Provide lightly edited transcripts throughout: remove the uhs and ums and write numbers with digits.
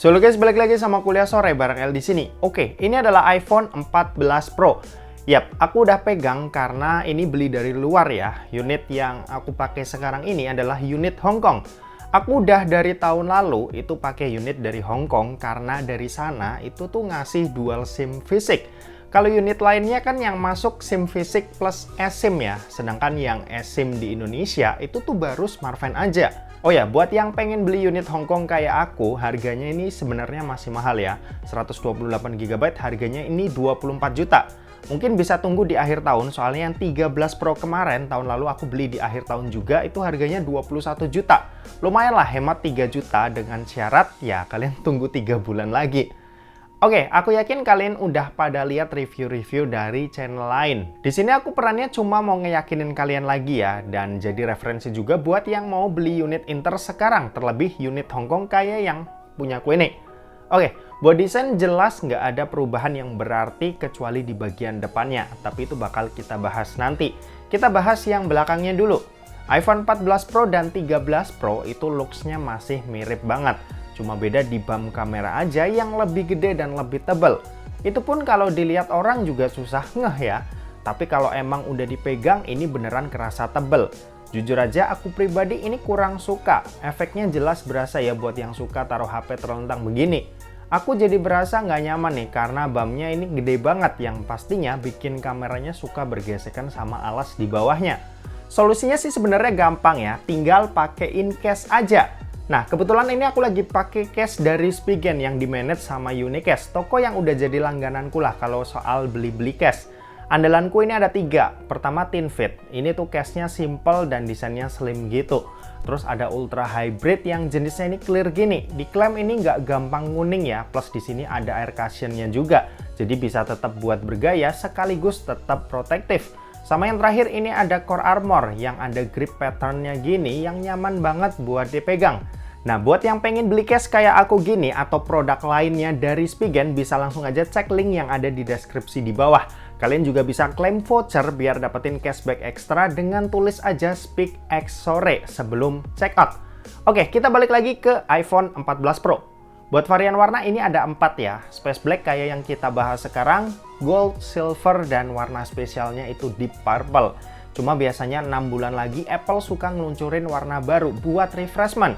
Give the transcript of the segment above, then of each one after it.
So guys, balik lagi sama kuliah sore bareng El di sini. Oke, ini adalah iPhone 14 Pro. Yap, aku udah pegang karena ini beli dari luar ya. Unit yang aku pakai sekarang ini adalah unit Hong Kong. Aku udah dari tahun lalu itu pakai unit dari Hong Kong karena dari sana itu tuh ngasih dual SIM fisik. Kalau unit lainnya kan yang masuk SIM fisik plus eSIM ya. Sedangkan yang eSIM di Indonesia itu tuh baru smartphone aja. Oh ya, buat yang pengen beli unit Hong Kong kayak aku, harganya ini sebenarnya masih mahal ya. 128 GB harganya ini 24 juta. Mungkin bisa tunggu di akhir tahun, soalnya yang 13 Pro kemarin, tahun lalu aku beli di akhir tahun juga, itu harganya 21 juta. Lumayan lah hemat 3 juta dengan syarat, ya kalian tunggu 3 bulan lagi. Oke, aku yakin kalian udah pada lihat review-review dari channel lain. Di sini aku perannya cuma mau ngeyakinin kalian lagi ya, dan jadi referensi juga buat yang mau beli unit Inter sekarang, terlebih unit Hong Kong kayak yang punya aku ini. Oke, buat desain jelas nggak ada perubahan yang berarti kecuali di bagian depannya, tapi itu bakal kita bahas nanti. Kita bahas yang belakangnya dulu. iPhone 14 Pro dan 13 Pro itu looks-nya masih mirip banget. Cuma beda di bump kamera aja yang lebih gede dan lebih tebal. Itu pun kalau dilihat orang juga susah ngeh ya. Tapi kalau emang udah dipegang ini beneran kerasa tebel. Jujur aja aku pribadi ini kurang suka. Efeknya jelas berasa ya buat yang suka taruh HP terlentang begini. Aku jadi berasa nggak nyaman nih karena bumpnya ini gede banget yang pastinya bikin kameranya suka bergesekan sama alas di bawahnya. Solusinya sih sebenarnya gampang ya, tinggal pakein case aja. Nah, kebetulan ini aku lagi pakai case dari Spigen yang di-manage sama Unicase, toko yang udah jadi langgananku lah kalau soal beli-beli case. Andalanku ini ada 3. Pertama ThinFit. Ini tuh case-nya simple dan desainnya slim gitu. Terus ada Ultra Hybrid yang jenisnya ini clear gini. Diklaim ini nggak gampang nguning ya. Plus di sini ada air cushion-nya juga. Jadi bisa tetap buat bergaya sekaligus tetap protektif. Sama yang terakhir ini ada Core Armor yang ada grip pattern-nya gini yang nyaman banget buat dipegang. Nah, buat yang pengen beli case kayak aku gini atau produk lainnya dari Spigen, bisa langsung aja cek link yang ada di deskripsi di bawah. Kalian juga bisa klaim voucher biar dapetin cashback ekstra dengan tulis aja Speak X sore sebelum check out. Oke, kita balik lagi ke iPhone 14 Pro. Buat varian warna ini ada 4 ya. Space Black kayak yang kita bahas sekarang, Gold, Silver, dan warna spesialnya itu Deep Purple. Cuma biasanya 6 bulan lagi Apple suka ngeluncurin warna baru buat refreshment.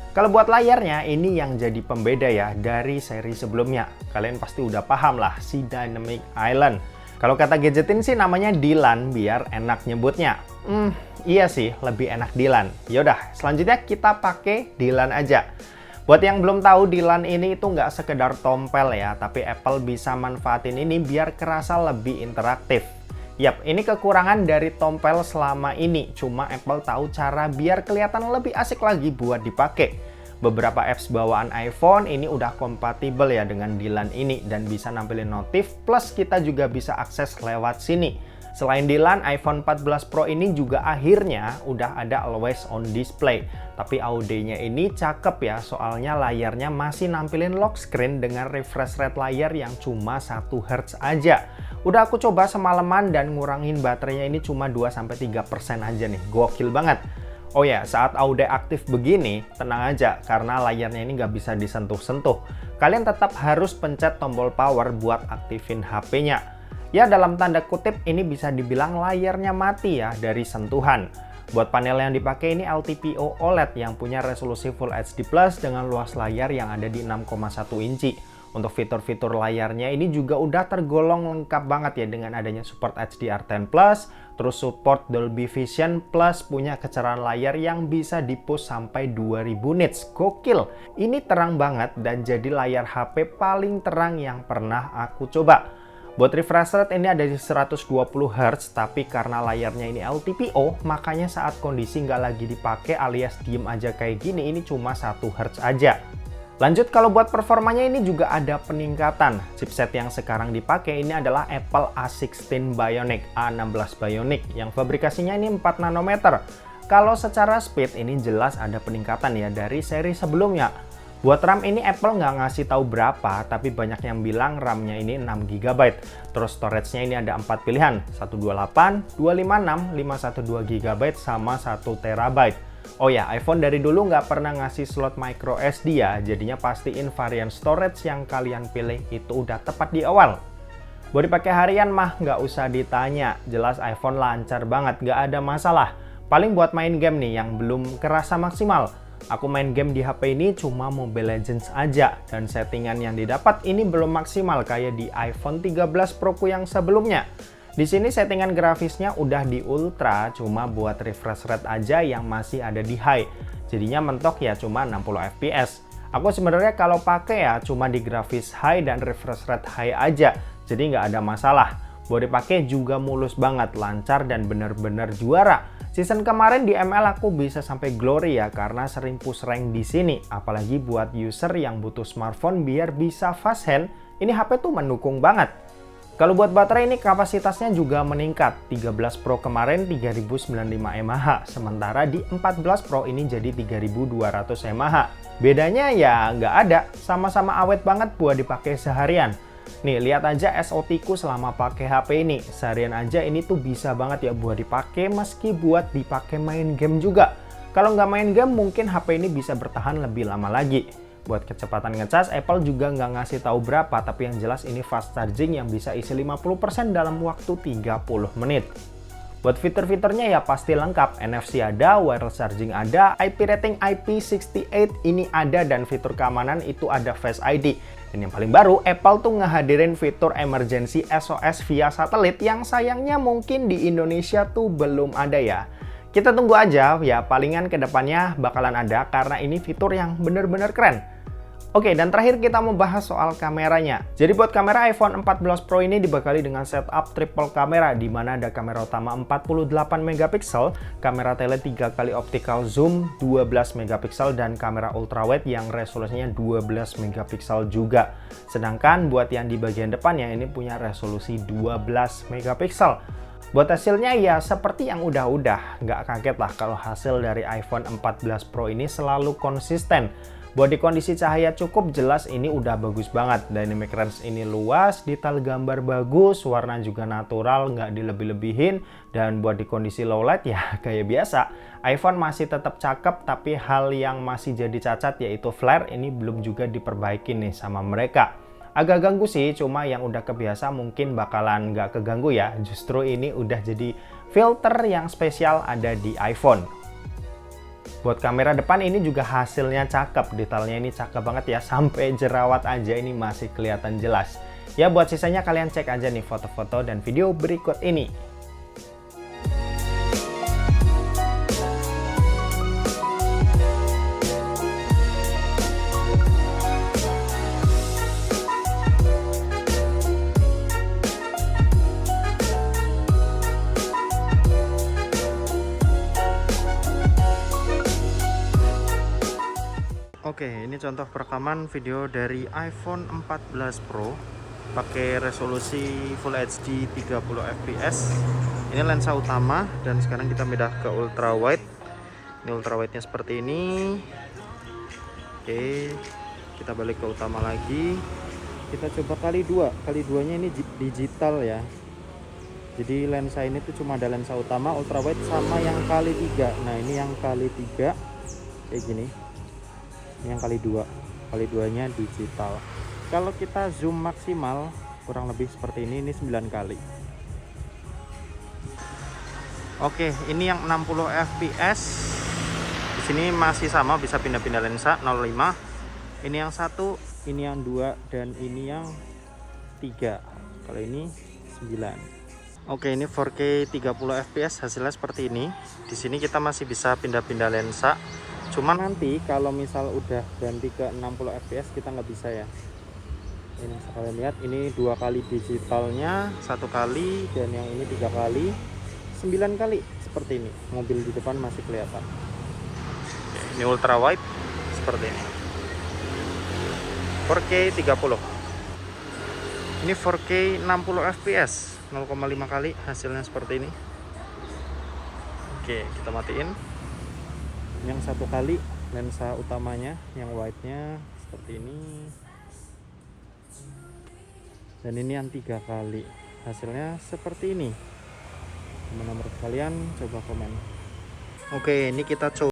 Kalau buat layarnya, ini yang jadi pembeda ya dari seri sebelumnya. Kalian pasti udah paham lah, si Dynamic Island. Kalau kata gadgetin sih namanya Dylan biar enak nyebutnya. Iya sih, lebih enak Dylan. Yaudah, selanjutnya kita pakai Dylan aja. Buat yang belum tahu, Dylan ini itu nggak sekedar tompel ya, tapi Apple bisa manfaatin ini biar kerasa lebih interaktif. Yap, ini kekurangan dari tompel selama ini. Cuma Apple tahu cara biar kelihatan lebih asik lagi buat dipakai. Beberapa apps bawaan iPhone ini udah kompatibel ya dengan Dylan ini dan bisa nampilin notif, plus kita juga bisa akses lewat sini. Selain Dylan, iPhone 14 Pro ini juga akhirnya udah ada always on display. Tapi audionya ini cakep ya, soalnya layarnya masih nampilin lock screen dengan refresh rate layar yang cuma 1 Hz aja. Udah aku coba semalaman dan ngurangin baterainya ini cuma 2-3% aja nih, gokil banget. Oh ya, saat audio aktif begini, tenang aja karena layarnya ini nggak bisa disentuh-sentuh. Kalian tetap harus pencet tombol power buat aktifin HP-nya. Ya dalam tanda kutip ini bisa dibilang layarnya mati ya dari sentuhan. Buat panel yang dipakai ini LTPO OLED yang punya resolusi Full HD Plus dengan luas layar yang ada di 6,1 inci. Untuk fitur-fitur layarnya ini juga udah tergolong lengkap banget ya dengan adanya support HDR10+, terus support Dolby Vision plus punya kecerahan layar yang bisa di-push sampai 2000 nits. Gokil! Ini terang banget dan jadi layar HP paling terang yang pernah aku coba. Buat refresh rate ini ada di 120 Hz, tapi karena layarnya ini LTPO, makanya saat kondisi nggak lagi dipakai alias diem aja kayak gini, ini cuma 1 Hz aja. Lanjut, kalau buat performanya ini juga ada peningkatan. Chipset yang sekarang dipakai ini adalah Apple A16 Bionic, A16 Bionic, yang fabrikasinya ini 4 nanometer. Kalau secara speed ini jelas ada peningkatan ya dari seri sebelumnya. Buat RAM ini Apple nggak ngasih tahu berapa, tapi banyak yang bilang RAM-nya ini 6 GB. Terus storage-nya ini ada 4 pilihan, 128, 256, 512 GB, sama 1 TB. Oh ya, iPhone dari dulu nggak pernah ngasih slot micro SD ya, jadinya pastiin varian storage yang kalian pilih itu udah tepat di awal. Buat dipakai harian mah nggak usah ditanya, jelas iPhone lancar banget, nggak ada masalah. Paling buat main game nih yang belum kerasa maksimal. Aku main game di HP ini cuma Mobile Legends aja, dan settingan yang didapat ini belum maksimal kayak di iPhone 13 Pro ku yang sebelumnya. Di sini settingan grafisnya udah di ultra, cuma buat refresh rate aja yang masih ada di high. Jadinya mentok ya cuma 60 fps. Aku sebenarnya kalau pakai ya cuma di grafis high dan refresh rate high aja, jadi nggak ada masalah. Buat dipakai juga mulus banget, lancar dan bener-bener juara. Season kemarin di ML aku bisa sampai glory ya karena sering push rank di sini. Apalagi buat user yang butuh smartphone biar bisa fast hand, ini HP tuh mendukung banget. Kalau buat baterai ini kapasitasnya juga meningkat. 13 Pro kemarin 3095 mAh, sementara di 14 Pro ini jadi 3200 mAh. Bedanya ya nggak ada, sama-sama awet banget buat dipakai seharian. Nih, lihat aja SOT ku selama pakai HP ini. Seharian aja ini tuh bisa banget ya buat dipakai meski buat dipakai main game juga. Kalau nggak main game mungkin HP ini bisa bertahan lebih lama lagi. Buat kecepatan ngecas, Apple juga nggak ngasih tahu berapa, tapi yang jelas ini fast charging yang bisa isi 50% dalam waktu 30 menit. Buat fitur-fiturnya ya pasti lengkap, NFC ada, wireless charging ada, IP rating IP68 ini ada, dan fitur keamanan itu ada Face ID. Dan yang paling baru, Apple tuh ngehadirin fitur emergency SOS via satelit yang sayangnya mungkin di Indonesia tuh belum ada ya. Kita tunggu aja ya, palingan kedepannya bakalan ada karena ini fitur yang bener-bener keren. Oke, dan terakhir kita mau bahas soal kameranya. Jadi buat kamera iPhone 14 Pro ini dibekali dengan setup triple kamera, di mana ada kamera utama 48 megapiksel, kamera tele 3 kali optical zoom 12 megapiksel, dan kamera ultrawide yang resolusinya 12 megapiksel juga. Sedangkan buat yang di bagian depannya ini punya resolusi 12 megapiksel. Buat hasilnya ya seperti yang udah-udah, nggak kaget lah kalau hasil dari iPhone 14 Pro ini selalu konsisten. Buat di kondisi cahaya cukup jelas ini udah bagus banget. Dynamic range ini luas, detail gambar bagus, warna juga natural, nggak dilebih-lebihin. Dan buat di kondisi low light ya kayak biasa. iPhone masih tetap cakep, tapi hal yang masih jadi cacat yaitu flare ini belum juga diperbaiki nih sama mereka. Agak ganggu sih, cuma yang udah kebiasa mungkin bakalan nggak keganggu ya. Justru ini udah jadi filter yang spesial ada di iPhone. Buat kamera depan ini juga hasilnya cakep, detailnya ini cakep banget ya, sampai jerawat aja ini masih kelihatan jelas. Ya buat sisanya kalian cek aja nih foto-foto dan video berikut ini. Oke, ini contoh perekaman video dari iPhone 14 Pro pakai resolusi Full HD 30 fps. Ini lensa utama dan sekarang kita pindah ke ultra wide. Ini ultra wide-nya seperti ini. Oke, kita balik ke utama lagi. Kita coba kali dua. Kali duanya ini digital ya. Jadi lensa ini tuh cuma ada lensa utama, ultra wide sama yang kali 3. Nah, ini yang kali 3 kayak gini. Ini yang kali 2, kali 2-nya digital. Kalau kita zoom maksimal kurang lebih seperti ini 9 kali. Oke, ini yang 60 fps. Di sini masih sama, bisa pindah-pindah lensa 05. Ini yang 1, ini yang 2, dan ini yang 3. Kalau ini 9. Oke, ini 4K 30 fps, hasilnya seperti ini. Di sini kita masih bisa pindah-pindah lensa. Cuman nanti kalau misal udah ganti ke 60 fps kita nggak bisa ya. Ini kalian lihat, ini 2 kali digitalnya, 1 kali, dan yang ini 3 kali, 9 kali seperti ini. Mobil di depan masih kelihatan. Ini ultra wide seperti ini. 4K 30. Ini 4K 60 fps, 0,5 kali, hasilnya seperti ini. Oke, kita matiin. Yang 1 kali lensa utamanya, yang wide-nya seperti ini, dan ini yang 3 kali, hasilnya seperti ini. Gimana menurut kalian? Coba komen. Oke, ini kita coba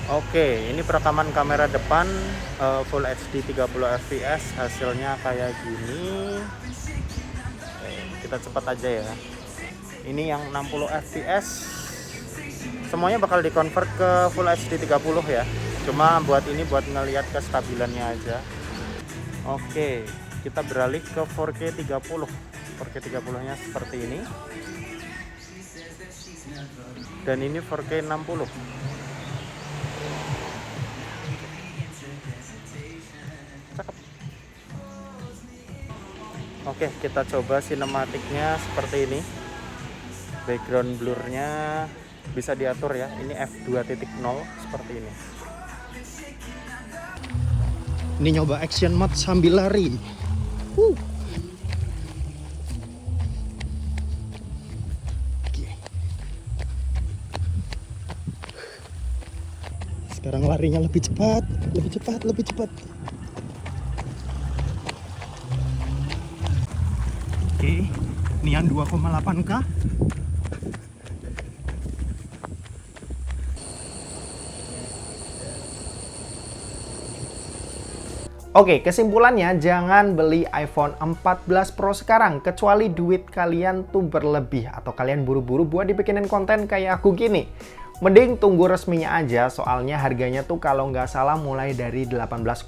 Oke, ini perekaman kamera depan Full HD 30 fps, hasilnya kayak gini. Oke, kita cepat aja ya. Ini yang 60 fps, semuanya bakal dikonvert ke Full HD 30 ya. Cuma buat ini buat ngelihat kestabilannya aja. Oke, kita beralih ke 4K 30. 4K 30-nya seperti ini. Dan ini 4K 60. Cakep. Oke, kita coba sinematiknya seperti ini. Background blurnya bisa diatur ya. Ini f2.0 seperti ini. Ini nyoba action mode sambil lari. Sekarang larinya lebih cepat, lebih cepat, lebih cepat. Oke, ini yang 2,8K. Oke, kesimpulannya jangan beli iPhone 14 Pro sekarang, kecuali duit kalian tuh berlebih atau kalian buru-buru buat dibikinin konten kayak aku gini. Mending tunggu resminya aja, soalnya harganya tuh kalau nggak salah mulai dari 18,5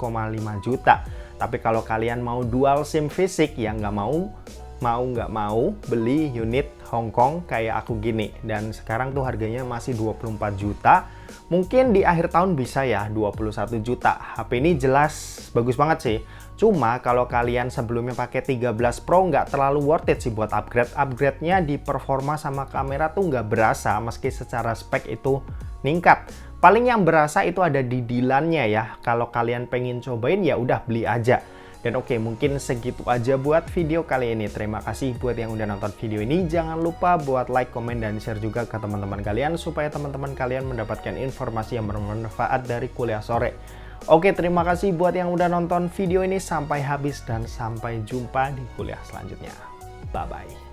juta. Tapi kalau kalian mau dual SIM fisik, ya nggak mau beli unit Hongkong kayak aku gini. Dan sekarang tuh harganya masih 24 juta. Mungkin di akhir tahun bisa ya 21 juta. HP ini jelas bagus banget sih. Cuma kalau kalian sebelumnya pakai 13 Pro nggak terlalu worth it sih buat upgrade. Upgrade-nya di performa sama kamera tuh nggak berasa meski secara spek itu ningkat. Paling yang berasa itu ada di dilannya ya. Kalau kalian pengen cobain ya udah beli aja. Dan oke, mungkin segitu aja buat video kali ini. Terima kasih buat yang udah nonton video ini. Jangan lupa buat like, komen, dan share juga ke teman-teman kalian supaya teman-teman kalian mendapatkan informasi yang bermanfaat dari kuliah sore. Oke, terima kasih buat yang udah nonton video ini sampai habis dan sampai jumpa di kuliah selanjutnya. Bye-bye.